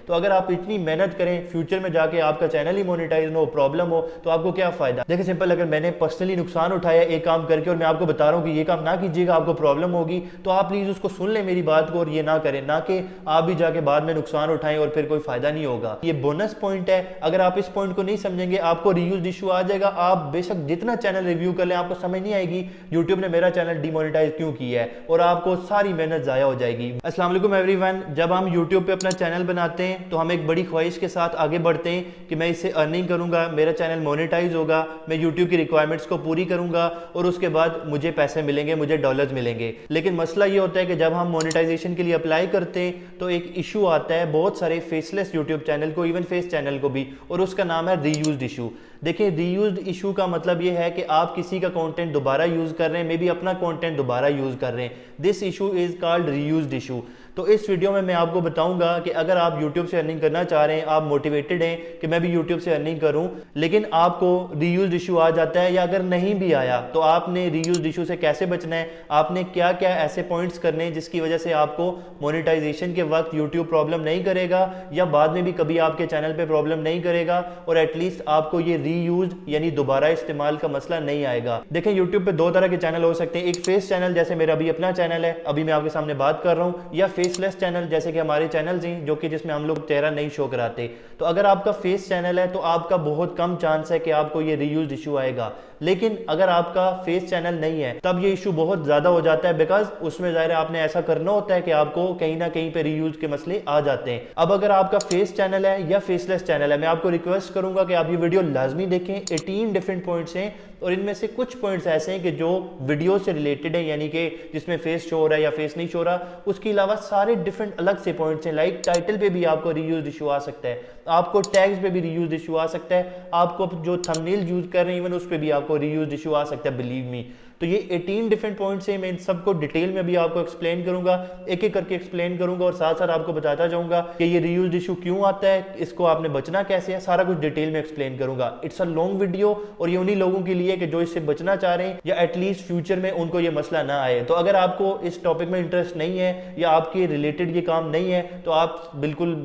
तो अगर आप इतनी मेहनत करें, फ्यूचर में जाके आपका चैनल ही मोनेटाइज हो, प्रॉब्लम हो, तो आपको क्या फायदा। देखिए सिंपल, अगर मैंने पर्सनली नुकसान उठाया एक काम करके और मैं आपको बता रहा हूँ कि ये काम ना कीजिएगा, आपको प्रॉब्लम होगी, तो आप प्लीज उसको सुन लें मेरी बात को और ये ना करें, ना कि आप भी जाके बाद में नुकसान उठाएं और फिर कोई फायदा नहीं होगा। ये बोनस पॉइंट है, अगर आप इस पॉइंट को नहीं समझेंगे आपको रीयूज इशू आ जाएगा। आप बेशक जितना चैनल रिव्यू कर लें, आपको समझ नहीं आएगी यूट्यूब ने मेरा चैनल डिमोनेटाइज क्यों किया है और आपको सारी मेहनत जाया हो जाएगी। अस्सलाम वालेकुम एवरीवन। जब हम यूट्यूब पे अपना चैनल बनाते हैं तो हम एक बड़ी ख्वाहिश के साथ आगे बढ़ते हैं कि मैं इससे अर्निंग करूंगा, मेरा चैनल मोनेटाइज होगा, मैं यूट्यूब की रिक्वायरमेंट्स को पूरी करूंगा और उसके बाद मुझे पैसे मिलेंगे, मुझे डॉलर्स मिलेंगे। लेकिन मसला ये होता है कि जब हम मोनेटाइजेशन के लिए अप्लाई करते हैं तो एक इशू आता है बहुत सारे फेसलेस यूट्यूब चैनल को, इवन फेस चैनल को भी, और उसका नाम है रीयूज्ड इशू। देखिए रीयूज्ड इशू का मतलब ये है कि आप किसी का कंटेंट दोबारा यूज कर रहे हैं, मे बी अपना कंटेंट दोबारा यूज कर रहे हैं। This issue is called reused issue. तो इस वीडियो में मैं आपको बताऊंगा कि अगर आप YouTube से अर्निंग करना चाह रहे हैं, आप मोटिवेटेड हैं कि मैं भी YouTube से अर्निंग करूं, लेकिन आपको रीयूज्ड इशू आ जाता है, या अगर नहीं भी आया तो आपने रीयूज्ड इशू से कैसे बचना है, आपने क्या क्या ऐसे पॉइंट्स करने हैं जिसकी वजह से आपको मोनेटाइजेशन के वक्त YouTube प्रॉब्लम नहीं करेगा या बाद में भी कभी आपके चैनल पे प्रॉब्लम नहीं करेगा, और एटलीस्ट आपको ये रीयूज यानी दोबारा इस्तेमाल का मसला नहीं आएगा। देखें YouTube पे दो तरह के चैनल हो सकते हैं, एक फेस चैनल जैसे मेरा अभी अपना चैनल है, अभी मैं आपके सामने बात कर रहा हूं, या फेसलेस चैनल जैसे कि हमारे चैनल्स हैं जो कि जिसमें हम लोग चेहरा नहीं शो कराते। तो अगर आपका फेस चैनल है तो आपका बहुत कम चांस है कि आपको ये रीयूज्ड इशू आएगा, लेकिन अगर आपका फेस चैनल नहीं है तब ये इशू बहुत ज्यादा हो जाता है, बिकॉज उसमें जाहिर है आपने ऐसा करना होता है कि आपको कहीं ना कहीं पे रीयूज के मसले आ जाते हैं। अब अगर आपका फेस चैनल है या फेसलेस चैनल है, मैं आपको रिक्वेस्ट करूंगा कि आप ये वीडियो लाजमी देखें। 18 डिफरेंट पॉइंट्स हैं और इनमें से कुछ पॉइंट्स ऐसे हैं कि जो वीडियो से रिलेटेड है, यानी कि जिसमें फेस शो हो रहा है या फेस नहीं शो रहा, उसके अलावा सारे डिफरेंट अलग से पॉइंट्स हैं। लाइक टाइटल पे भी आपको रीयूज इशू आ सकता है, आपको टैग्स पे भी रीयूज इशू आ सकता है, आपको जो थंबनेल यूज कर रहे हैं इवन उस पे भी आपको रीयूज इशू आ सकता है, बिलीव मी। तो ये 18 डिफरेंट पॉइंट्स हैं, मैं इन सबको डिटेल में भी आपको एक्सप्लेन करूंगा, एक एक करके एक्सप्लेन करूंगा और साथ साथ आपको बताता जाऊंगा कि ये रीयूज्ड इशू क्यों आता है, इसको आपने बचना कैसे है, सारा कुछ डिटेल में एक्सप्लेन करूंगा। इट्स अ लॉन्ग वीडियो और ये उन्हीं लोगों के लिए कि जो इससे बचना चाह रहे हैं या एटलीस्ट फ्यूचर में उनको ये मसला ना आए। तो अगर आपको इस टॉपिक में इंटरेस्ट नहीं है या आपके रिलेटेड ये काम नहीं है तो आप बिल्कुल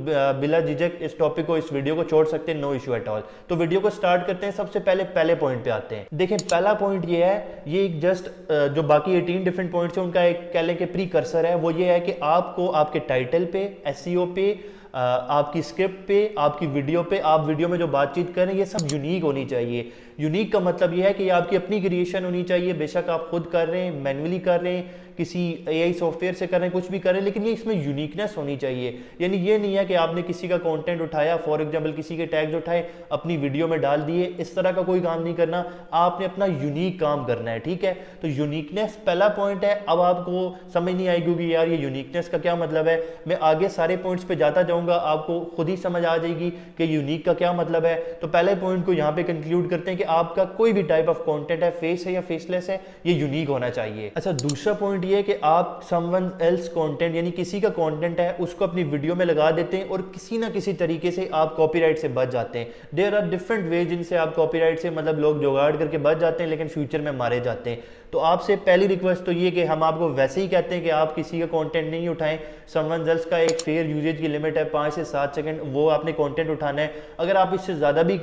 बिला झिझक इस टॉपिक को, इस वीडियो को छोड़ सकते हैं, नो इशू एट ऑल। तो वीडियो को स्टार्ट करते हैं। सबसे पहले पॉइंट पे आते हैं। देखें पहला पॉइंट ये है, ये जस्ट जो बाकी 18 डिफरेंट पॉइंट्स हैं उनका एक कह लें कि प्रीकर्सर है। वो ये है कि आपको आपके टाइटल पे, एसईओ पे, आपकी स्क्रिप्ट पे, आपकी वीडियो पे, आप वीडियो में जो बातचीत करें ये सब यूनिक होनी चाहिए। यूनिक का मतलब ये है कि आपकी अपनी क्रिएशन होनी चाहिए, बेशक आप खुद कर रहे हैं, मैन्युअली कर रहे हैं, किसी एआई सॉफ्टवेयर से कर रहे हैं, कुछ भी कर रहे हैं, लेकिन ये इसमें यूनिकनेस होनी चाहिए। यानी ये नहीं है कि आपने किसी का कंटेंट उठाया, फॉर एग्जांपल किसी के टैग्स उठाए अपनी वीडियो में डाल दिए, इस तरह का कोई काम नहीं करना, आपने अपना यूनिक काम करना है, ठीक है। तो यूनिकनेस पहला पॉइंट है। अब आपको समझ नहीं आएगी कि यार ये यूनिकनेस का क्या मतलब है, मैं आगे सारे पॉइंट्स पे जाता जाऊंगा, आपको खुद ही समझ आ जाएगी कि यूनिक का क्या मतलब है। तो पहले पॉइंट को यहाँ पे कंक्लूड करते हैं कि आपका कोई भी टाइप ऑफ कंटेंट है, फेस है या फेसलेस है, ये यूनिक होना चाहिए। अच्छा, दूसरा पॉइंट ये कि आप समवन एल्स कंटेंट यानी किसी का कंटेंट है उसको अपनी वीडियो में लगा देते हैं और किसी ना किसी तरीके से आप कॉपीराइट से बच जाते हैं। देयर आर डिफरेंट वे जिनसे आप कॉपीराइट से मतलब लोग जुगाड़ करके बच जाते हैं, लेकिन फ्यूचर में मारे जाते हैं। तो आपसे पहली रिक्वेस्ट तो ये कि हम आपको वैसे ही कहते हैं कि आप किसी का कंटेंट नहीं उठाएं। समवन एल्स का एक फेयर यूजेज की लिमिट है 5 से 7 सेकंड, वो आपने कंटेंट उठाना है। अगर आप इससे ज़्यादा भी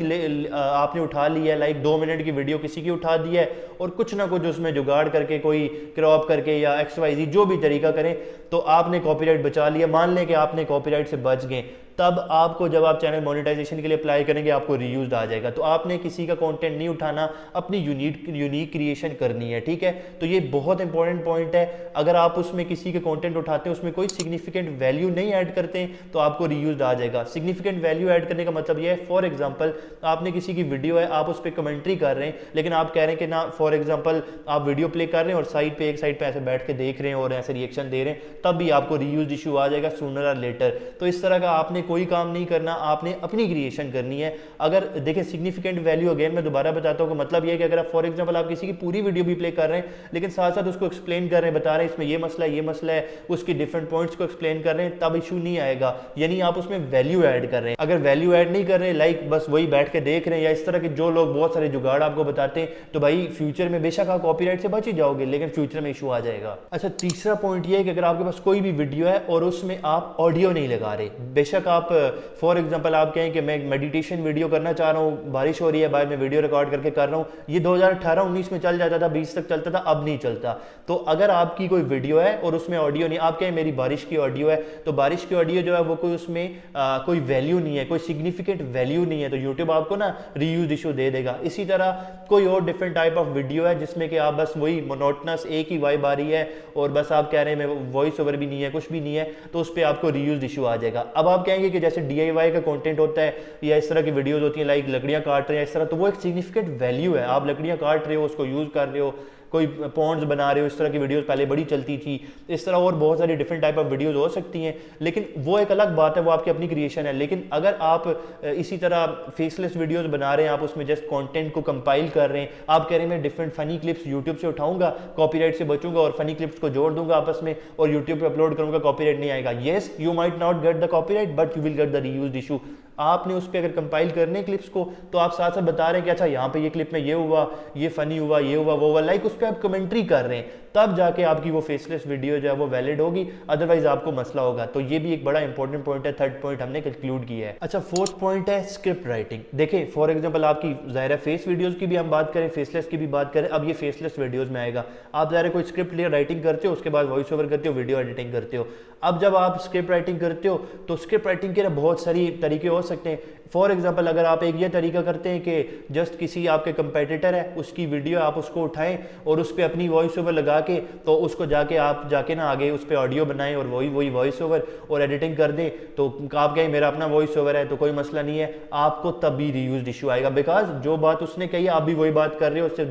आपने उठा लिया है, लाइक 2 मिनट की वीडियो किसी की उठा दी है और कुछ ना कुछ उसमें जुगाड़ करके, कोई क्रॉप करके या XYZ जो भी तरीका करें, तो आपने कॉपीराइट बचा लिया। मान लें कि आपने कॉपीराइट से बच गए, तब आपको जब आप चैनल मोनेटाइजेशन के लिए अप्लाई करेंगे आपको रीयूज आ जाएगा। तो आपने किसी का कंटेंट नहीं उठाना, अपनी यूनिक क्रिएशन करनी है, ठीक है। तो ये बहुत इंपॉर्टेंट पॉइंट है। अगर आप उसमें किसी के कंटेंट उठाते हैं, उसमें कोई सिग्निफिकेंट वैल्यू नहीं ऐड करते तो आपको रीयूज आ जाएगा। सिग्निफिकेंट वैल्यू ऐड करने का मतलब ये है, फॉर एग्जाम्पल आपने किसी की वीडियो है, आप उस पर कमेंट्री कर रहे हैं, लेकिन आप कह रहे हैं कि ना, फॉर एग्जाम्पल आप वीडियो प्ले कर रहे हैं और साइड पे एक साइड पे ऐसे बैठ के देख रहे हैं और ऐसे रिएक्शन दे रहे हैं, तब भी आपको रीयूज इशू आ जाएगा सूनर और लेटर। तो इस तरह का आपने कोई काम नहीं करना, आपने अपनी क्रिएशन करनी है। अगर देखिए सिग्निफिकेंट वैल्यू, अगेन मैं दोबारा बताता हूँ, मतलब ये है कि अगर फॉर एग्जांपल आप किसी की पूरी वीडियो भी प्ले कर रहे हैं लेकिन साथ साथ उसको एक्सप्लेन कर रहे हैं, बता रहे हैं इसमें ये मसला है, उसकी डिफरेंट पॉइंट्स को एक्सप्लेन कर रहे हैं, तब इशू नहीं आएगा। यानी आप उसमें वैल्यू ऐड कर रहे हैं। अगर वैल्यू ऐड नहीं कर रहे, लाइक बस वही बैठ के देख रहे हैं, या इस तरह के जो लोग बहुत सारे जुगाड़ आपको बताते हैं, तो भाई फ्यूचर में बेशक आप कॉपीराइट से बच ही जाओगे, लेकिन फ्यूचर में इशू आ जाएगा। अच्छा, तीसरा पॉइंट ये है कि अगर आपके पास कोई भी वीडियो है और उसमें आप ऑडियो नहीं लगा रहे, बेशक आप फॉर एग्जांपल आप कहें कि मैं मेडिटेशन वीडियो करना चाह रहा हूँ, बारिश हो रही है बाहर, मैं वीडियो रिकॉर्ड करके कर रहा हूँ, ये 2018-19 में चल जाता था, 20 तक चलता था, अब नहीं चलता। तो अगर आपकी कोई वीडियो है और उसमें ऑडियो नहीं, आप कहें मेरी बारिश की ऑडियो है, तो बारिश की ऑडियो जो है वो कोई उसमें कोई वैल्यू नहीं है, कोई सिग्निफिकेंट वैल्यू नहीं है, तो यूट्यूब आपको ना रीयूज इशू दे देगा। इसी तरह कोई और डिफरेंट टाइप ऑफ वीडियो है जिसमें कि आप बस वही मोनोटनस एक ही वाइब आ रही है और बस आप कह रहे हैं मैं वॉइस ओवर भी नहीं है, कुछ भी नहीं है, तो उस पर आपको रीयूज इशू आ जाएगा। अब आप कहेंगे कि जैसे DIY का कंटेंट होता है या इस तरह की वीडियोस होती हैं, लाइक लकड़ियां काट रहे हैं इस तरह, तो वो एक सिग्निफिकेंट वैल्यू है, आप लकड़ियां काट रहे हो, उसको यूज कर रहे हो, कोई पॉन्ड्स बना रहे हो, इस तरह की वीडियोस पहले बड़ी चलती थी, इस तरह और बहुत सारी डिफरेंट टाइप ऑफ वीडियोस हो सकती हैं, लेकिन वो एक अलग बात है, वो आपकी अपनी क्रिएशन है। लेकिन अगर आप इसी तरह फेसलेस वीडियोस बना रहे हैं, आप उसमें जस्ट कंटेंट को कंपाइल कर रहे हैं, आप कह रहे हैं मैं डिफरेंट फनी क्लिप्स यूट्यूब से उठाऊंगा, कॉपीराइट से बचूंगा और फनी क्लिप्स को जोड़ दूंगा आपस में और यूट्यूब पे अपलोड करूंगा, कॉपीराइट नहीं आएगा। Yes, you might not get the copyright but you will get the reused issue. आपने उस पर अगर कंपाइल करने क्लिप्स को, तो आप साथ साथ बता रहे हैं कि अच्छा यहाँ पे ये क्लिप में ये हुआ, ये फनी हुआ, ये हुआ, वो हुआ, लाइक उस पर आप कमेंट्री कर रहे हैं, तब जाके आपकी वो फेसलेस वीडियो जो है वो वैलिड होगी, अदरवाइज आपको मसला होगा। तो ये भी एक बड़ा इंपॉर्टेंट पॉइंट है, थर्ड पॉइंट हमने कंक्लूड किया है। अच्छा, फोर्थ पॉइंट है स्क्रिप्ट राइटिंग। देखिए फॉर एग्जांपल आपकी ज़ाहिर है फेस वीडियोस की भी हम बात करें, फेसलेस की भी बात करें, अब ये फेसलेस वीडियोस में आएगा। आप ज़ाहिर कोई स्क्रिप्ट राइटिंग करते हो, उसके बाद वॉइस ओवर करते हो, वीडियो एडिटिंग करते हो। अब जब आप स्क्रिप्ट राइटिंग करते हो तो स्क्रिप्ट राइटिंग के बहुत सारी तरीके हो सकते हैं। फॉर एग्जाम्पल अगर आप एक ये तरीका करते हैं कि जस्ट किसी आपके कंपेटिटर है उसकी वीडियो आप उसको उठाएं और उस पर अपनी वॉइस ओवर लगा के, तो उसको जाके ना आगे उस पर ऑडियो बनाएं और वही वॉइस ओवर और एडिटिंग कर दें, तो आप कहें मेरा अपना वॉइस ओवर है तो कोई मसला नहीं है, आपको तभी रीयूज्ड इशू आएगा। बिकॉज जो बात उसने कही आप भी वही बात कर रहे हो, उससे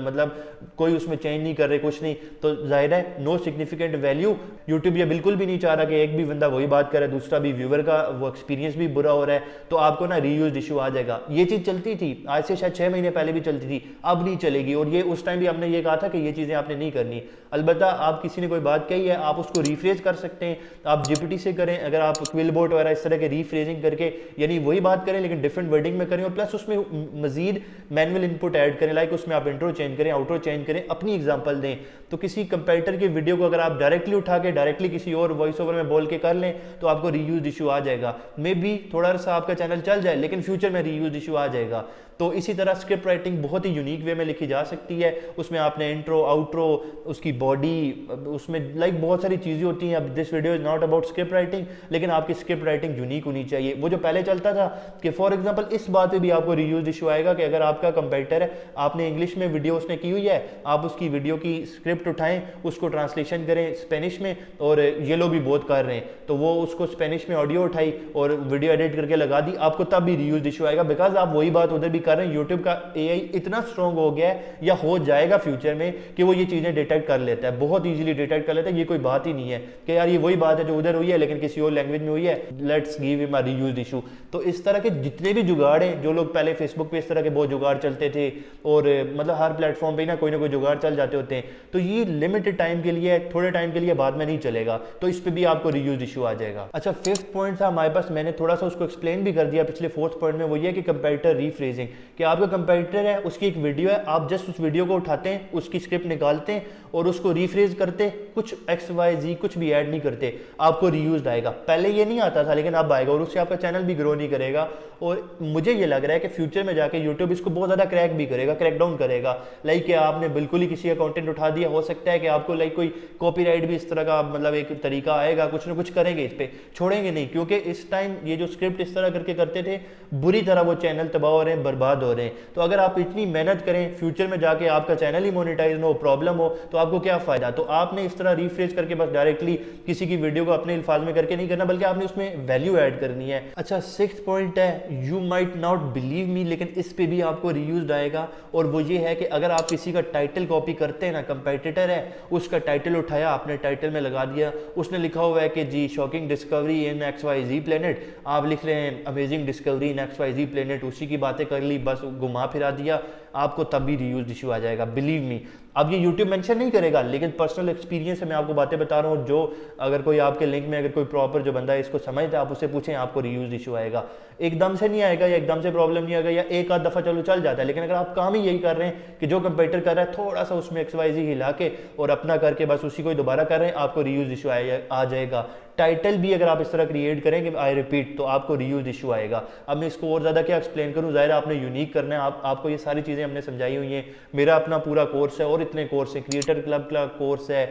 मतलब कोई उसमें चेंज नहीं कर रहे, कुछ नहीं, तो जाहिर है नो सिग्निफिकेंट वैल्यू। यूट्यूब ये बिल्कुल भी नहीं चाह रहा कि एक भी बंदा वही बात करे, दूसरा भी व्यूअर का वो एक्सपीरियंस भी बुरा हो रहा है, तो आपको ना रीयूज्ड इशू आ जाएगा। ये चीज चलती थी आज से शायद 6 महीने पहले भी चलती थी, अब नहीं चलेगी। और ये उस टाइम भी हमने ये कहा था कि ये चीजें आपने नहीं करनी। अलबत्ता आप किसी ने कोई बात कही है, आप उसको रिफ्रेज कर सकते हैं, आप GPT से करें, अगर आप क्विलबोट वगैरह इस तरह के रिफ्रेजिंग करके यानी वही बात करें लेकिन डिफरेंट वर्डिंग में करें, और प्लस उसमें मजीद मैनुअल इनपुट ऐड करें, लाइक उसमें आप इंट्रो चेंज करें, आउटरो चेंज करें, अपनी एग्जांपल दें। तो किसी कंपेटिटर की वीडियो को अगर आप डायरेक्टली उठा के डायरेक्टली किसी और वॉइस ओवर में बोल के कर लें तो आपको रीयूज्ड इशू आ जाएगा। मे बी थोड़ा सा आपका चैनल चल जाए लेकिन फ्यूचर में रीयूज्ड इशू आ जाएगा। तो इसी तरह स्क्रिप्ट राइटिंग बहुत ही यूनिक वे में लिखी जा सकती है। उसमें आपने इंट्रो, आउट्रो, उसकी बॉडी, उसमें लाइक बहुत सारी चीज़ें होती हैं। अब this video is not about script writing, लेकिन आपकी स्क्रिप्ट राइटिंग यूनिक होनी चाहिए। वो जो पहले चलता था कि फॉर एग्जांपल इस बात पे भी आपको रीयूज्ड इशू आएगा कि अगर आपका कंपेटिटर है, आपने इंग्लिश में वीडियो उसने की हुई है, आप उसकी वीडियो की स्क्रिप्ट उठाएं, उसको ट्रांसलेशन करें स्पेनिश में, और ये लोग भी बहुत कर रहे हैं, तो वो उसको स्पेनिश में ऑडियो उठाई और वीडियो एडिट करके लगा दी, आपको तब भी रीयूज्ड इशू आएगा। बिकॉज आप वही बात उधर भी कर रहे हैं। यूट्यूब का AI इतना स्ट्रॉन्ग हो गया है या हो जाएगा फ्यूचर में कि वो ये चीजें डिटेक्ट कर लेता है, बहुत इजीली डिटेक्ट कर लेता है। ये कोई बात ही नहीं है कि यार ये वही बात है जो उधर हुई है लेकिन किसी और लैंग्वेज में हुई है, let's give him a reused issue. तो इस तरह के जितने भी जुगाड़ हैं, जो लोग पहले फेसबुक पे इस तरह के बहुत जुगाड़ चलते थे, और मतलब हर प्लेटफॉर्म पे ना कोई जुगाड़ चल जाते होते हैं, तो ये लिमिटेड टाइम के लिए, थोड़े टाइम के लिए, बाद में नहीं चलेगा, तो इस पे भी आपको रीयूज्ड इशू आ जाएगा। अच्छा, फिफ्थ पॉइंट था हमारे पास, मैंने थोड़ा सा उसको एक्सप्लेन भी कर दिया पिछले फोर्थ पॉइंट में, वो ये कि कंपेटिटर रीफ्रेजिंग, कि आपका कंपेटिटर है, उसकी एक वीडियो है, आप जस्ट उस वीडियो को उठाते हैं, उसकी स्क्रिप्ट निकालते हैं और उसको रीफ्रेज करते, कुछ XYZ कुछ भी ऐड नहीं करते, आपको रीयूज्ड आएगा। पहले ये नहीं आता था लेकिन अब आएगा, और उससे आपका चैनल भी ग्रो नहीं करेगा। और मुझे ये लग रहा है कि फ्यूचर में जाके यूट्यूब इसको बहुत ज्यादा क्रैक भी करेगा, क्रैकडाउन करेगा। लाइक कि आपने बिल्कुल ही किसी का कंटेंट उठा दिया, हो सकता है कि आपको लाइक कोई कॉपीराइट भी इस तरह का मतलब एक तरीका आएगा, कुछ ना कुछ करेंगे, इस पे छोड़ेंगे नहीं, क्योंकि इस टाइम ये जो स्क्रिप्ट इस तरह करके करते थे, बुरी तरह वो चैनल तबाह हो रहे हैं, बर्बाद हो रहे हैं। तो अगर आप इतनी मेहनत करें, फ्यूचर में जाके आपका चैनल ही मोनेटाइज हो, प्रॉब्लम हो, तो आपको क्या फायदा। तो आपने इस तरह रिफ्रेश करके बस डायरेक्टली किसी की वीडियो को अपने अल्फाज में करके नहीं करना, बल्कि आपने उसमें वैल्यू ऐड करनी है। अच्छा, सिक्स्थ पॉइंट है, you might not believe me, लेकिन इस पे भी आपको रीयूज्ड आएगा, और वो ये है कि अगर आप किसी का टाइटल कॉपी करते हैं ना, कंपेटिटर है, उसका टाइटल उठाया, आपने टाइटल में लगा दिया, उसने लिखा हुआ है कि जी शॉकिंग डिस्कवरी इन XYZ प्लेनेट, आप लिख रहे हैं अमेजिंग डिस्कवरी इन XYZ प्लेनेट, उसी की बातें कर ली, बस घुमा फिरा दिया, आपको तब भी रीयूज्ड इशू आ जाएगा, बिलीव मी। अब ये YouTube मेंशन नहीं करेगा, लेकिन पर्सनल एक्सपीरियंस से मैं आपको बातें बता रहा हूँ, जो अगर कोई आपके लिंक में अगर कोई प्रॉपर जो बंदा है इसको समझता है, आप उससे पूछें, आपको रीयूज्ड इशू आएगा। एकदम से नहीं आएगा, या एकदम से प्रॉब्लम नहीं आएगा, या एक आध दफा चलो चल जाता है, लेकिन अगर आप काम ही यही कर रहे हैं कि जो कंपेटिटर कर रहा है थोड़ा सा उसमें XYZ हिला के और अपना करके बस उसी को ही दोबारा कर रहे हैं, आपको रीयूज्ड इशू आ जाएगा। टाइटल भी अगर आप इस तरह क्रिएट करें कि आई रिपीट, तो आपको रीयूज इशू आएगा। अब मैं इसको और ज़्यादा क्या एक्सप्लेन करूँ, ज़ाहिर आपने यूनिक करना है, आपको ये सारी चीज़ें हमने समझाई हुई हैं। मेरा अपना पूरा कोर्स है और इतने कोर्स है, क्रिएटर क्लब का कोर्स है,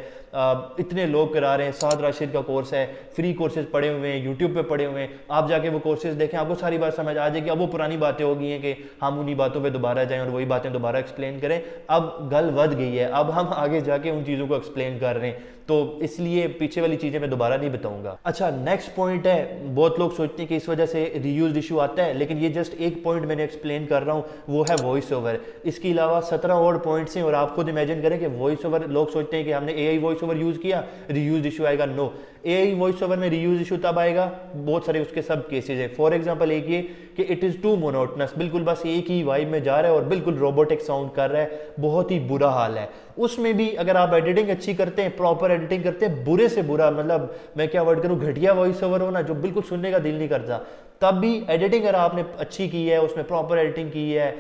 इतने लोग करा रहे हैं, साद राशिद का कोर्स है, फ्री कोर्सेज पड़े हुए हैं, यूट्यूब पे पड़े हुए हैं, आप जाके वो कोर्सेज देखें, आपको सारी बात समझ आ जाएगी। अब वो पुरानी बातें हो गई हैं कि हम उन्हीं बातों पे दोबारा जाएं और वही बातें दोबारा एक्सप्लेन करें। अब गल वध गई है, अब हम आगे जाके उन चीज़ों को एक्सप्लेन कर रहे हैं, तो इसलिए पीछे वाली चीज़ें मैं दोबारा नहीं बताऊंगा। अच्छा, नेक्स्ट पॉइंट है, बहुत लोग सोचते हैं कि इस वजह से रीयूज इशू आता है, लेकिन ये जस्ट एक पॉइंट मैंने एक्सप्लेन कर रहा हूँ, वो है वॉइस ओवर। इसके अलावा 17 और पॉइंट्स हैं, और आप खुद इमेजिन करें कि वॉइस ओवर, लोग सोचते हैं कि हमने एआई वॉइस ओवर यूज़ किया रीयूज इशू आएगा। नो, एआई वॉइस ओवर में रीयूज इशू तब आएगा, बहुत सारे उसके सब केसेस है। फॉर एग्जांपल एक ये कि इट इज़ टू मोनोटनस, बिल्कुल बस एक ही वाइब में जा रहा है और बिल्कुल रोबोटिक साउंड कर रहा है, बहुत ही बुरा हाल है। उसमें भी अगर आप एडिटिंग अच्छी करते हैं, प्रॉपर एडिटिंग करते हैं, बुरे से बुरा, मतलब मैं क्या वर्ड करूँ, घटिया वॉइस ओवर हो ना, जो बिल्कुल सुनने का दिल नहीं करता, तब भी एडिटिंग अगर आपने अच्छी की है, उसमें प्रॉपर एडिटिंग की है,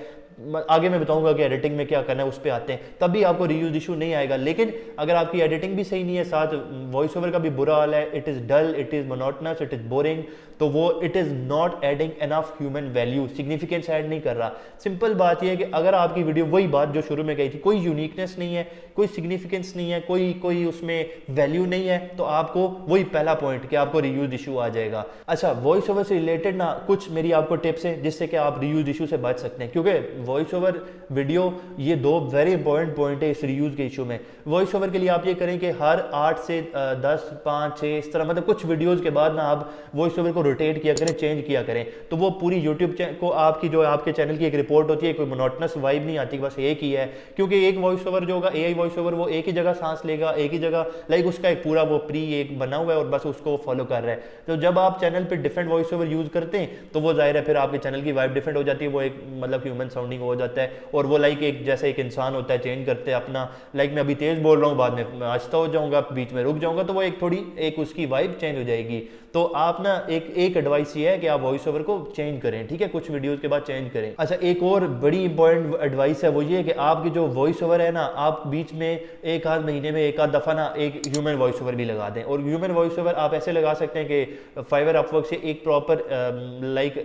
आगे मैं बताऊंगा कि एडिटिंग में क्या करना है, उस पर आते हैं, तब भी आपको रीयूज इशू नहीं आएगा। लेकिन अगर आपकी एडिटिंग भी सही नहीं है, साथ वॉइस ओवर का भी बुरा हाल है, it is dull, it is monotonous, it is boring, तो वो it is not adding enough human value, significance add नहीं कर रहा। सिंपल बात यह है कि अगर आपकी वीडियो, वही बात जो शुरू में कही थी, कोई यूनिकनेस नहीं है, कोई सिग्निफिकेंस नहीं है, कोई उसमें वैल्यू नहीं है, तो आपको वही पहला पॉइंट कि आपको रीयूज इशू आ जाएगा। अच्छा, वॉइस ओवर से रिलेटेड ना कुछ मेरी आपको टिप्स हैं जिससे कि आप रीयूज इशू से बच सकते हैं, क्योंकि वॉइस ओवर, वीडियो, ये दो वेरी इंपॉर्टेंट पॉइंट है इस रीयूज के इशू में। वॉइस ओवर के लिए आप ये करें कि हर 8 से 10, 5, 6 इस तरह, मतलब कुछ वीडियोस के बाद ना आप वॉइस ओवर को रोटेट किया करें, चेंज किया करें, तो वो पूरी यूट्यूब को आपकी जो आपके चैनल की एक रिपोर्ट होती है, कोई मोनोटनस वाइब नहीं आती, बस एक ही है। क्योंकि एक वॉइस ओवर जो होगा, एआई वॉइस ओवर, वो एक ही जगह सांस लेगा, एक ही जगह, लाइक उसका एक पूरा वो प्री एक बना हुआ है और बस उसको फॉलो कर रहा है। तो जब आप चैनल पे डिफरेंट वॉइस ओवर यूज करते हैं, तो वो जाहिर है फिर आपके चैनल की वाइब डिफरेंट हो जाती है, वो एक मतलब ह्यूमन साउंडिंग हो जाता है, और वो लाइक एक जैसे एक इंसान होता है, चेंज करते हैं अपना, लाइक मैं अभी तेज बोल रहा हूँ, बाद में आहिस्ता हो जाऊंगा, बीच में रुक जाऊंगा, तो वो एक थोड़ी एक उसकी वाइब चेंज हो जाएगी। तो आप ना एक एडवाइस ये है कि आप वॉइस ओवर को चेंज करें, ठीक है, कुछ वीडियोस के बाद चेंज करें। अच्छा, एक और बड़ी इंपॉर्टेंट एडवाइस है, वो ये कि आपकी जो वॉइस ओवर है ना, आप बीच में एक आध महीने में एक आध दफा ना एक ह्यूमन वॉइस ओवर भी लगा दें। और ह्यूमन वॉइस ओवर आप ऐसे लगा सकते हैं कि फाइवर अपवर्क से एक प्रॉपर लाइक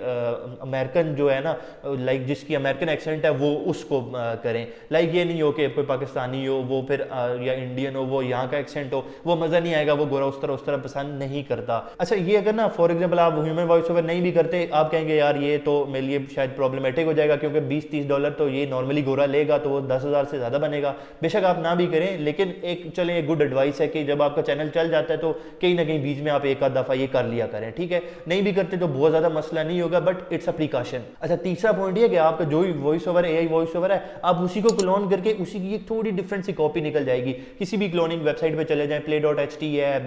अमेरिकन जो है ना, लाइक जिसकी अमेरिकन एक्सेंट है वो उसको करें। लाइक ये नहीं हो कि कोई पाकिस्तानी हो वो फिर या इंडियन हो वो यहाँ का एक्सेंट हो, वो मज़ा नहीं आएगा, वो गोरा उस तरह पसंद नहीं करता। अच्छा, ये अगर ना फॉर एग्जांपल आप ह्यूमन वॉइस ओवर नहीं भी करते, आप कहेंगे यार ये तो मेरे लिए शायद प्रॉब्लमैटिक हो जाएगा, क्योंकि $20-30 तो ये नॉर्मली गोरा लेगा, तो वो 10,000 से ज़्यादा बनेगा। बेशक आप ना भी करें, लेकिन एक चलें एक गुड एडवाइस है कि जब आपका चैनल चल जाता है तो कहीं ना कहीं बीच में आप एक आध दफ़ा ये कर लिया करें, ठीक है। नहीं भी करते तो बहुत ज़्यादा मसला नहीं होगा, बट इट्स अ प्रिकॉशन। अच्छा, तीसरा पॉइंट ये कि आपका जो भी वॉइस ओवर है, एआई वॉइस ओवर है, आप उसी को क्लोन करके उसी की एक थोड़ी डिफरेंट सी कॉपी निकल जाएगी। किसी भी क्लोनिंग वेबसाइट पे चले जाएं, play.ht है,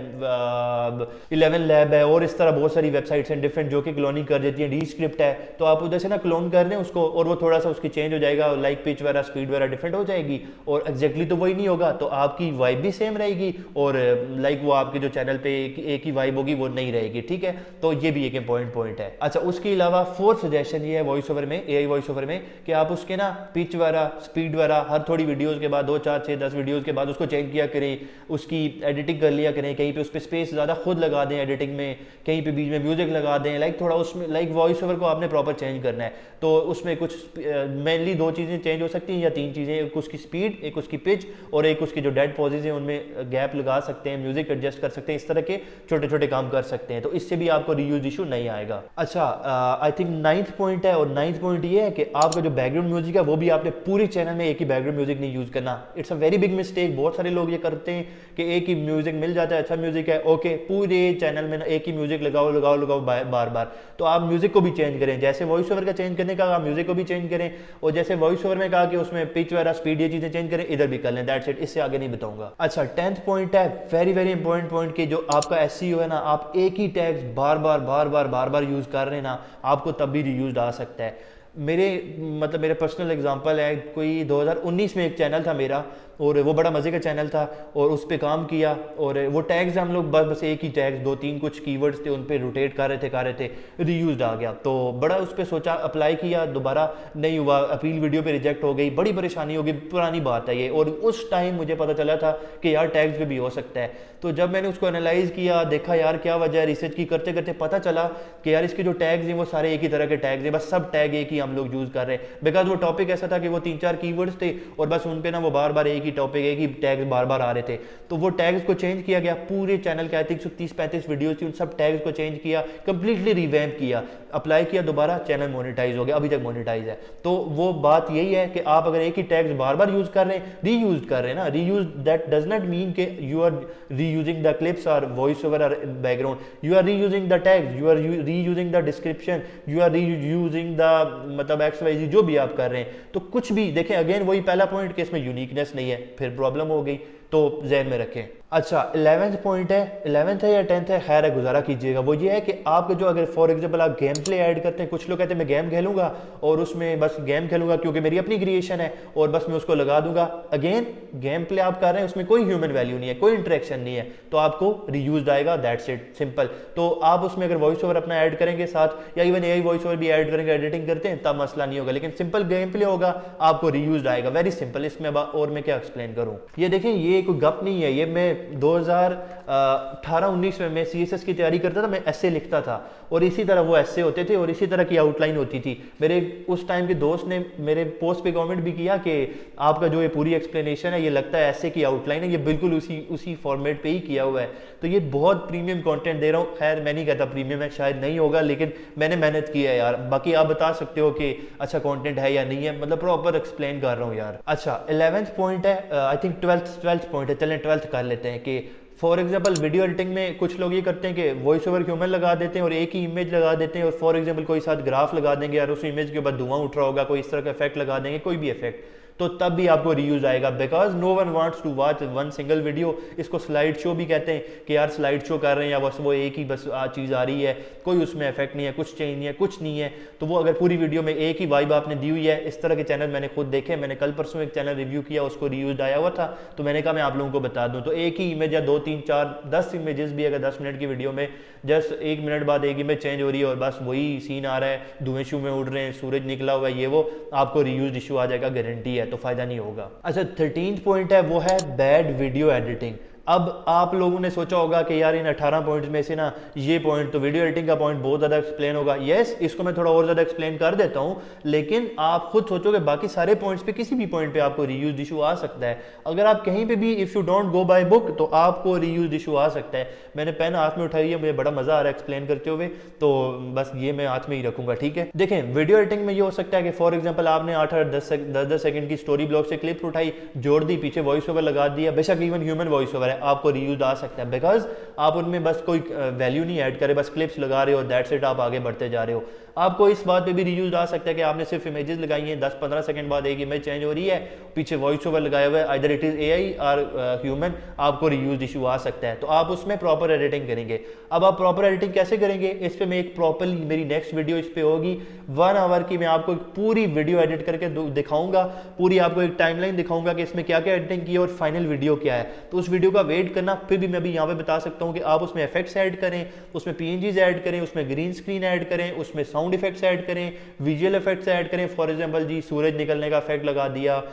11 लैब है, और इस तरह बहुत सारी वेबसाइट्स हैं डिफरेंट जो कि क्लोनिंग कर देती हैं। Descript है, तो आप उधर से ना क्लोन कर दें उसको, और वो थोड़ा सा उसकी चेंज हो जाएगा, लाइक पिच वगैरह, स्पीड वगैरह डिफरेंट हो जाएगी, और एक्जैक्टली तो वही नहीं होगा, तो आपकी वाइब भी सेम रहेगी, और लाइक वो आपके जो चैनल पे एक ही वाइब होगी वो नहीं रहेगी, ठीक है। तो ये भी एक इंपॉर्टेंट पॉइंट है। अच्छा, उसके अलावा फोर्थ सजेशन ये है वॉइस ओवर में, एआई वॉइस ओवर में, कि आप उसके ना पिच वगैरह, स्पीड वगैरह हर थोड़ी वीडियोस के बाद 2, 4, 6, 10 वीडियोस के बाद उसको चेंज किया करें, उसकी एडिटिंग कर लिया करें, कहीं पे उस पर स्पेस ज़्यादा खुद लगा दें एडिटिंग में, कहीं पे बीच में म्यूजिक लगा दें, लाइक थोड़ा उसमें लाइक वॉइस ओवर को आपने प्रॉपर चेंज करना है, तो उसमें कुछ मेनली 2 चीज़ें चेंज हो सकती हैं या 3 चीज़ें, एक उसकी स्पीड, एक उसकी पिच, और एक उसकी जो डेड पॉजेज हैं उनमें गैप लगा सकते हैं, म्यूजिक एडजस्ट कर सकते हैं, इस तरह के छोटे छोटे काम कर सकते हैं, तो इससे भी आपको रीयूज इशू नहीं आएगा। अच्छा, आई थिंक 9th पॉइंट है, और 9th पॉइंट ये है कि आपका जो बैकग्राउंड म्यूजिक है वो भी आपने पूरे चैनल में एक ही बैकग्राउंड म्यूजिक नहीं यूज करना। It's a very big mistake. बहुत सारे लोग ये करते हैं कि एक ही म्यूजिक मिल जाता है, अच्छा म्यूजिक है, ओके, पूरे चैनल में एक ही म्यूजिक लगाओ बार बार। तो आप म्यूजिक को भी चेंज करें, जैसे वॉइस ओवर का चेंज करने का आप म्यूजिक को भी चेंज करें, और जैसे वॉइस ओवर में कहा कि उसमें पिच वगैरह, स्पीड, ये चीजें चेंज करें, इधर भी कर लें, दैट्स इट, इससे आगे नहीं बताऊंगा। अच्छा, 10th पॉइंट है, वेरी वेरी इंपॉर्टेंट पॉइंट, कि जो आपका एसईओ है ना, आप एक ही टैग्स बार बार यूज कर रहे हैं ना, आपको तब भी रीयूज आ सकता है। मेरे मतलब मेरे पर्सनल एग्जांपल है, कोई 2019 में एक चैनल था मेरा और वो बड़ा मज़े का चैनल था और उस पर काम किया और वो टैग्स हम लोग बस एक ही टैग्स 2-3 कुछ कीवर्ड्स थे उन पे रोटेट कर रहे थे रीयूज आ गया। तो बड़ा उस पर सोचा, अप्लाई किया, दोबारा नहीं हुआ, अपील वीडियो पे रिजेक्ट हो गई, बड़ी परेशानी हो गई, पुरानी बात है ये। और उस टाइम मुझे पता चला था कि यार टैग्स पे भी हो सकता है। तो जब मैंने उसको एनालाइज किया, देखा यार क्या वजह है, रिसर्च की करते करते पता चला कि यार इसके जो टैग्स हैं वो सारे एक ही तरह के टैग्स हैं, बस सब टैग एक ही हम लोग यूज़ कर रहे हैं। बिकॉज वो टॉपिक ऐसा था कि वो 3-4 कीवर्ड्स थे और बस उन पे ना वो बार बार एक ही टॉपिक, एक ही टैग्स बार बार आ रहे थे। तो वो टैग्स को चेंज किया गया, पूरे चैनल के आई थिंक 130-35 वीडियोज थी, उन सब टैग्स को चेंज किया, कंप्लीटली रिवैम्प किया, अप्लाई किया, दोबारा चैनल मोनेटाइज हो गया, अभी तक मोनेटाइज है। तो वो बात यही है कि आप अगर एक ही टैग्स बार बार यूज कर रहे हैं, रीयूज कर रहे हैं ना, reuse that does not mean कि you are reusing the clips और वॉइस ओवर और background, you are reusing the tags, you are reusing the description, you are reusing the मतलब XYZ जो भी आप कर रहे हैं। तो कुछ भी देखें, अगेन वही पहला पॉइंट कि इसमें यूनिकनेस नहीं है, फिर प्रॉब्लम हो गई, तो जहन में रखें। अच्छा 11th पॉइंट है, 11th है या 10th है, खैर है गुजारा कीजिएगा। वो ये है कि आपको जो अगर फॉर एग्जांपल आप गेम प्ले ऐड करते हैं, कुछ लोग कहते हैं मैं गेम खेलूंगा और उसमें बस गेम खेलूंगा क्योंकि मेरी अपनी क्रिएशन है और बस मैं उसको लगा दूंगा। अगेन गेम प्ले आप कर रहे हैं, उसमें कोई ह्यूमन वैल्यू नहीं है, कोई इंटरेक्शन नहीं है, तो आपको रीयूज आएगा, दैट्स इट, सिंपल। तो आप उसमें अगर वॉइस ओवर अपना ऐड करेंगे साथ, या इवन AI वॉइस ओवर भी ऐड करेंगे, एडिटिंग करते हैं, तब मसला नहीं होगा, लेकिन सिंपल गेम प्ले होगा, आपको रीयूज आएगा, वेरी सिंपल। इसमें और मैं क्या एक्सप्लेन करूँ, ये देखें ये कोई गप नहीं है, ये मैं 2018-19 में मैं CSS की तैयारी करता था, मैं ऐसे लिखता था और इसी तरह वो ऐसे होते थे और इसी तरह की आउटलाइन होती थी। मेरे उस टाइम के दोस्त ने मेरे पोस्ट पे कमेंट भी किया कि आपका जो ये पूरी एक्सप्लेनेशन है ये लगता है ऐसे की आउटलाइन है, ये बिल्कुल उसी फॉर्मेट पे ही किया हुआ है। तो ये बहुत प्रीमियम कंटेंट दे रहा हूँ, खैर मैं नहीं कहता प्रीमियम है, शायद नहीं होगा, लेकिन मैंने मेहनत की है यार। बाकी आप बता सकते हो कि अच्छा कंटेंट है या नहीं है, मतलब प्रॉपर एक्सप्लेन कर रहा हूँ यार। अच्छा 11th पॉइंट है, आई थिंक 12th पॉइंट है, चलें 12th कर लेते हैं। कि फॉर एग्जाम्पल वीडियो एडिटिंग में कुछ लोग ये करते हैं कि वॉइस ओवर ह्यूमन लगा देते हैं और एक ही इमेज लगा देते हैं और फॉर एग्जाम्पल कोई साथ ग्राफ लगा देंगे और उस इमेज के ऊपर धुआं उठ रहा होगा, कोई इस तरह का इफेक्ट लगा देंगे, कोई भी इफेक्ट, तो तब भी आपको रीयूज आएगा। Because no one wants to watch one single video. इसको स्लाइड शो भी कहते हैं कि यार स्लाइड शो कर रहे हैं या बस वो एक ही बस चीज़ आ रही है, कोई उसमें इफेक्ट नहीं है, कुछ चेंज नहीं है, कुछ नहीं है। तो वो अगर पूरी वीडियो में एक ही वाइब आपने दी हुई है, इस तरह के चैनल मैंने खुद देखे, मैंने कल परसों एक चैनल रिव्यू किया, उसको रीयूज आया हुआ था, तो मैंने कहा मैं आप लोगों को बता दूं। तो एक ही इमेज या 2-3-4-10 इमेजेस भी अगर 10 मिनट की वीडियो में जस्ट 1 मिनट बाद एक इमेज चेंज हो रही है और बस वही सीन आ रहा है, धुएं शुएं उड़ रहे हैं, सूरज निकला हुआ है, ये वो, आपको रीयूज इशू आ जाएगा, गारंटी है, तो फायदा नहीं होगा। अच्छा 13th पॉइंट है, वो है बैड वीडियो एडिटिंग। अब आप लोगों ने सोचा होगा कि यार इन 18 पॉइंट्स में से ना ये पॉइंट तो वीडियो एडिटिंग का पॉइंट बहुत ज़्यादा एक्सप्लेन होगा। यस, इसको मैं थोड़ा और ज़्यादा एक्सप्लेन कर देता हूँ, लेकिन आप खुद सोचोगे बाकी सारे पॉइंट्स पे किसी भी पॉइंट पे आपको रीयूज इशू आ सकता है। अगर आप कहीं पे भी if you don't go by book तो आपको रीयूज इशू आ सकता है। मैंने पेन हाथ में उठाई है, मुझे बड़ा मज़ा आ रहा है एक्सप्लेन करते हुए, तो बस ये मैं हाथ में ही रखूँगा, ठीक है। देखें वीडियो एडिटिंग में ये हो सकता है कि फॉर एग्जाम्पल आपने 8-10 सेकंड की स्टोरी ब्लॉग से क्लिप उठाई, जोड़ दी, पीछे वॉइस ओवर लगा दिया, बेशक इवन ह्यूमन वॉइस ओवर है, आपको रीयूज आ सकता है। बिकॉज आप उनमें बस कोई वैल्यू नहीं ऐड करे, बस क्लिप्स लगा रहे हो, दैट्स इट, आप आगे बढ़ते जा रहे हो। आपको इस बात पे भी रीयूज आ सकता है कि आपने सिर्फ इमेजेस लगाई हैं, 10-15 सेकंड बाद एक इमेज चेंज हो रही है, पीछे वॉइस ओवर लगाया हुआ है, आइदर इट इज AI और ह्यूमन, आपको रीयूज इशू आ सकता है। तो आप उसमें प्रॉपर एडिटिंग करेंगे। अब आप प्रॉपर एडिटिंग कैसे करेंगे, इस पे मैं एक प्रॉपर, मेरी नेक्स्ट वीडियो इस पे होगी 1 आवर की, मैं आपको पूरी वीडियो एडिट करके दिखाऊंगा, पूरी आपको एक टाइमलाइन दिखाऊंगा कि इसमें क्या क्या एडिटिंग की है और फाइनल वीडियो क्या है। तो उस वीडियो का वेट करना। फिर भी मैं भी यहाँ पे बता सकता हूँ कि आप उसमें इफेक्ट्स ऐड करें, उसमें PNGs ऐड करें, उसमें ग्रीन स्क्रीन ऐड करें, उसमें साउंड इफेक्ट्स ऐड करें, विजुअल इफेक्ट्स ऐड करें। फॉर एग्जांपल जी सूरज निकलने का इफेक्ट लगा दिया,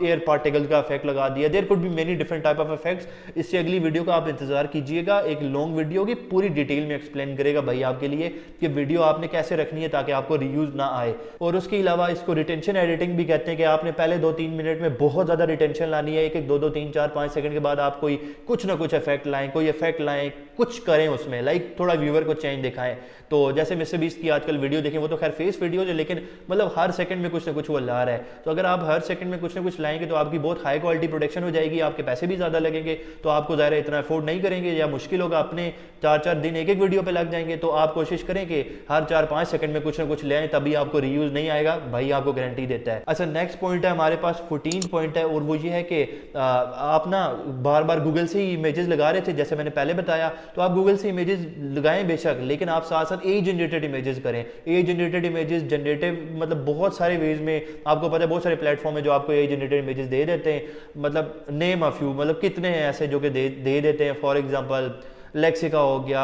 एयर पार्टिकल का इफेक्ट लगा दिया, there could be many different type of effects. इससे अगली वीडियो का आप इंतजार कीजिएगा, एक लॉन्ग वीडियो की, पूरी डिटेल में एक्सप्लेन करेगा भाई आपके लिए कि वीडियो आपने कैसे रखनी है ताकि आपको रीयूज ना आए। और उसके अलावा इसको रिटेंशन एडिटिंग भी कहते हैं कि आपने पहले 2-3 मिनट में बहुत ज्यादा रिटेंशन लानी है, एक 2-2 3-4-5 सेकंड के बाद आप कोई कुछ ना कुछ इफेक्ट लाएं, कोई इफेक्ट लाएं, कुछ करें उसमें, लाइक थोड़ा व्यूअर को चेंज दिखाएं। तो जैसे मिस्टर बीस्ट की आजकल वीडियो देखें, वो तो खैर फेस वीडियो है, लेकिन मतलब हर सेकंड में कुछ ना कुछ वो ला रहा है। तो अगर आप हर सेकंड में कुछ ना कुछ लाएंगे तो आपकी बहुत हाई क्वालिटी प्रोडक्शन हो जाएगी, आपके पैसे भी ज्यादा लगेंगे, तो आपको ज़ाहिर है इतना अफोर्ड नहीं करेंगे या मुश्किल होगा, अपने 4-4 दिन एक वीडियो पे लग जाएंगे। तो आप कोशिश करें कि हर 4-5 सेकंड में कुछ ना कुछ लें, तभी आपको रीयूज नहीं आएगा, भाई आपको गारंटी देता है। अच्छा नेक्स्ट पॉइंट है हमारे पास 14 पॉइंट है, और वो ये है कि आप ना बार बार गूगल से ही इमेजेस लगा रहे थे, जैसे मैंने पहले बताया, तो आप गूगल से इमेजेस लगाएं बेशक, लेकिन आप साथ साथ ए जनरेटेड इमेजेस करें। ए जनरेटेड इमेजेस जनरेटिव मतलब बहुत सारे वेज में, आपको पता है बहुत सारे प्लेटफॉर्म है जो आपको ए जनरेटेड इमेजेस दे देते हैं, मतलब नेम अ फ्यू, मतलब कितने हैं ऐसे जो कि दे देते हैं। फॉर एग्जांपल लेक्सिका हो गया,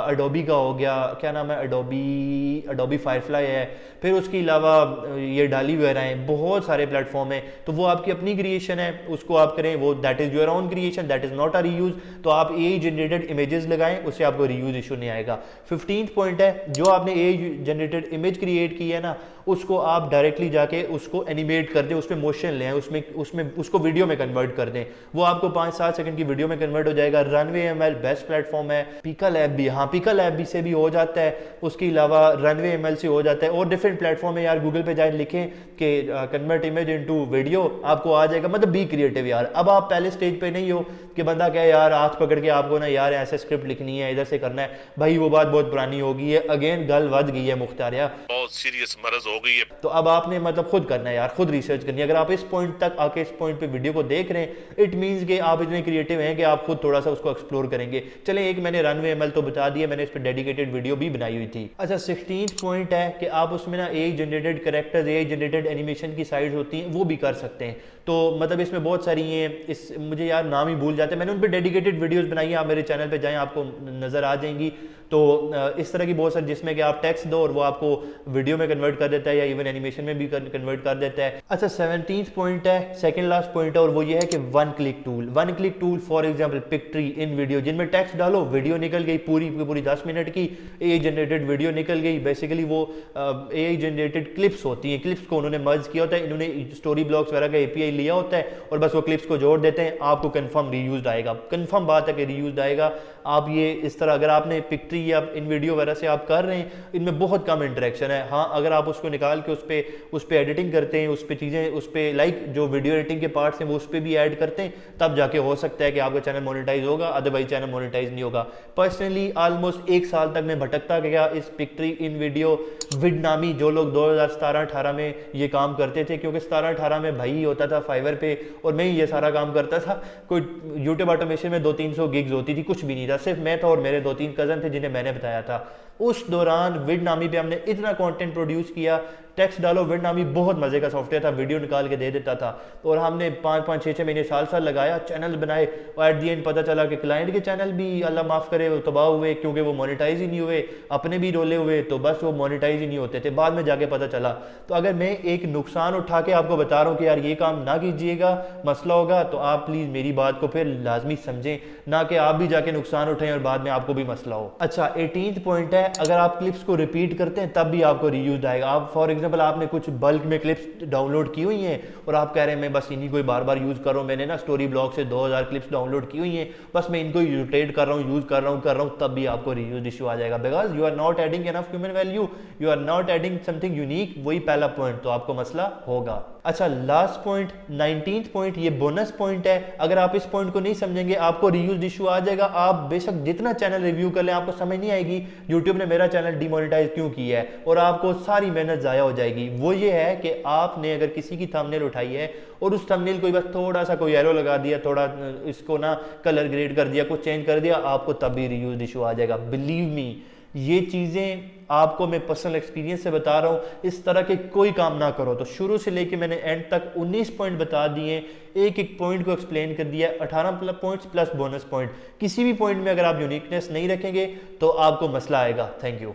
अडोबी का हो गया, क्या नाम है, अडोबी फायरफ्लाई है, फिर उसके अलावा ये डाली वगैरह हैं, बहुत सारे प्लेटफॉर्म हैं। तो वो आपकी अपनी क्रिएशन है, उसको आप करें, वो that is your own creation, that is not a reuse. तो आप ए जनरेटेड इमेजेस लगाएं, उससे आपको रीयूज इशू नहीं आएगा। 15th पॉइंट है, जो आपने ए जनरेटेड इमेज क्रिएट की है ना, उसको आप डायरेक्टली जाके उसको एनिमेट कर दें, उसमें मोशन लें, उसमें उसको वीडियो में कन्वर्ट कर दें। वो आपको 5-7 सेकंड की वीडियो में कन्वर्ट हो जाएगा। रनवे एमएल बेस्ट प्लेटफॉर्म है। पिका लैब भी, हाँ पिका लैब भी से भी हो जाता है, उसके अलावा रनवे एमएल से हो जाता है, और डिफरेंट प्लेटफॉर्म है यार। गूगल पे जाए लिखें कि कन्वर्ट इमेज इनटू वीडियो, आपको आ जाएगा। मतलब बी क्रिएटिव यार। अब आप पहले स्टेज पे नहीं हो कि बंदा क्या यार हाथ पकड़ के आपको ना यार ऐसे स्क्रिप्ट लिखनी है, इधर से करना है, भाई वो बात बहुत पुरानी हो गई है। अगेन गल वध गई है मुख्तार यार, बहुत सीरियस मर्ज हो गई है। तो अब आपने मतलब खुद करना है यार, खुद रिसर्च करनी है। अगर आप इस पॉइंट तक आके इस पॉइंट पे वीडियो को देख रहे हैं, इट मींस कि आप इतने क्रिएटिव हैं कि आप खुद थोड़ा सा उसको एक्सप्लोर करेंगे। चलें, एक मैंने रनवे एमएल तो बता दिया, मैंने इस पर डेडिकेटेड वीडियो भी बनाई हुई थी। अच्छा, 16th पॉइंट है कि आप उसमें ना AI generated characters, AI generated animation की साइड्स होती हैं, वो भी कर सकते हैं। तो मतलब इसमें बहुत सारी हैं, इस मुझे यार नाम ही भूल जाते हैं, मैंने उन पर डेडिकेटेड वीडियोस बनाई है, आप मेरे चैनल पे जाएं, आपको नज़र आ जाएंगी। तो इस तरह की बहुत सारी, जिसमें कि आप टेक्स्ट दो और वो आपको वीडियो में कन्वर्ट कर देता है, या इवन एनिमेशन में भी कन्वर्ट कर देता है। अच्छा, 17th पॉइंट है, सेकंड लास्ट पॉइंट है, और वो ये है कि one click tool. For example Pictory in video, जिनमें टेक्स्ट डालो, वीडियो निकल गई पूरी 10 मिनट की ए जनरेटेड वीडियो निकल गई। बेसिकली वो ए जनरेटेड क्लिप्स होती हैं, क्लिप्स को उन्होंने मर्ज किया होता है, इन्होंने स्टोरी ब्लॉग्स वगैरह का एपीआई लिया होता है, और बस वो क्लिप्स को जोड़ देते हैं, आपको कंफर्म रीयूज आएगा। कंफर्म बात है कि रीयूज आएगा। आप ये इस तरह, अगर आपने पिक्ट्री या इन वीडियो वगैरह से आप कर रहे हैं, इनमें बहुत कम इंटरेक्शन है। हाँ, अगर आप उसको निकाल के उस पर एडिटिंग करते हैं, उस पर चीज़ें, उस पर लाइक जो वीडियो एडिटिंग के पार्ट्स हैं वो उस पर भी ऐड करते हैं, तब जाके हो सकता है कि आपका चैनल मोनेटाइज होगा, अदरवाइज चैनल मोनेटाइज नहीं होगा। पर्सनली ऑलमोस्ट 1 साल तक मैं भटकता गया इस पिक्ट्री इन वीडियो विड नामी, जो लोग 2017-18 में ये काम करते थे, क्योंकि 17-18 में भाई होता था फाइवर पे, और मैं ही ये सारा काम करता था। कोई यूट्यूब ऑटोमेशन में 200-300 गिग्स होती थी, कुछ भी नहीं था, सिर्फ मैं था और मेरे 2-3 कज़न थे जिन्हें मैंने बताया था। उस दौरान विड नामी पे हमने इतना कंटेंट प्रोड्यूस किया, टेक्स्ट डालो, विड नामी बहुत मजे का सॉफ्टवेयर था, वीडियो निकाल के दे देता था, और हमने 5-5, 6-6 महीने, साल लगाया, चैनल बनाए, और एट दी एंड पता चला कि क्लाइंट के चैनल भी अल्लाह माफ़ करे वो तबाह हुए, क्योंकि वो मोनेटाइज ही नहीं हुए, अपने भी रोले हुए, तो बस वो मोनेटाइज ही नहीं होते थे, बाद में जाके पता चला। तो अगर मैं एक नुकसान उठा के आपको बता रहा हूँ कि यार ये काम ना कीजिएगा, मसला होगा, तो आप प्लीज़ मेरी बात को फिर लाजमी समझें, ना कि आप भी जाके नुकसान उठाएं और बाद में आपको भी मसला हो। अच्छा, 18th पॉइंट है, अगर आप क्लिप्स को रिपीट करते हैं तब भी आपको रीयूज आएगा। आप फॉर एग्जांपल आपने कुछ बल्क में क्लिप्स डाउनलोड की हुई हैं और आप कह रहे हैं मैं बस इन्हीं को ही बार बार यूज कर रहा हूँ, मैंने ना स्टोरी ब्लॉग से 2000 क्लिप्स डाउनलोड की हुई हैं, बस मैं इनको ही रोटेट कर रहा हूँ, यूज कर रहा हूँ, तब भी आपको रीयूज इशू आ जाएगा, because you are not adding enough human value, you are not adding something unique. वही पहला पॉइंट, तो आपको मसला होगा। अच्छा, लास्ट पॉइंट 19th पॉइंट, ये बोनस पॉइंट है। अगर आप इस पॉइंट को नहीं समझेंगे आपको रीयूज इशू आ जाएगा। आप बेशक जितना चैनल रिव्यू कर लें, आपको समझ नहीं आएगी यूट्यूब ने मेरा चैनल डिमोनेटाइज क्यों किया है, और आपको सारी मेहनत जाया हो जाएगी। वो ये है कि आपने अगर किसी की थंबनेल उठाई है और उस थंबनेल को बस थोड़ा सा कोई एरो लगा दिया, थोड़ा इसको ना कलर ग्रेड कर दिया, कुछ चेंज कर दिया, आपको तब भी रीयूज इशू आ जाएगा। बिलीव मी, ये चीज़ें आपको मैं पर्सनल एक्सपीरियंस से बता रहा हूँ, इस तरह के कोई काम ना करो। तो शुरू से लेके मैंने एंड तक 19 पॉइंट बता दिए, एक एक पॉइंट को एक्सप्लेन कर दिया, 18 पॉइंट्स प्लस बोनस पॉइंट। किसी भी पॉइंट में अगर आप यूनिकनेस नहीं रखेंगे तो आपको मसला आएगा। Thank you.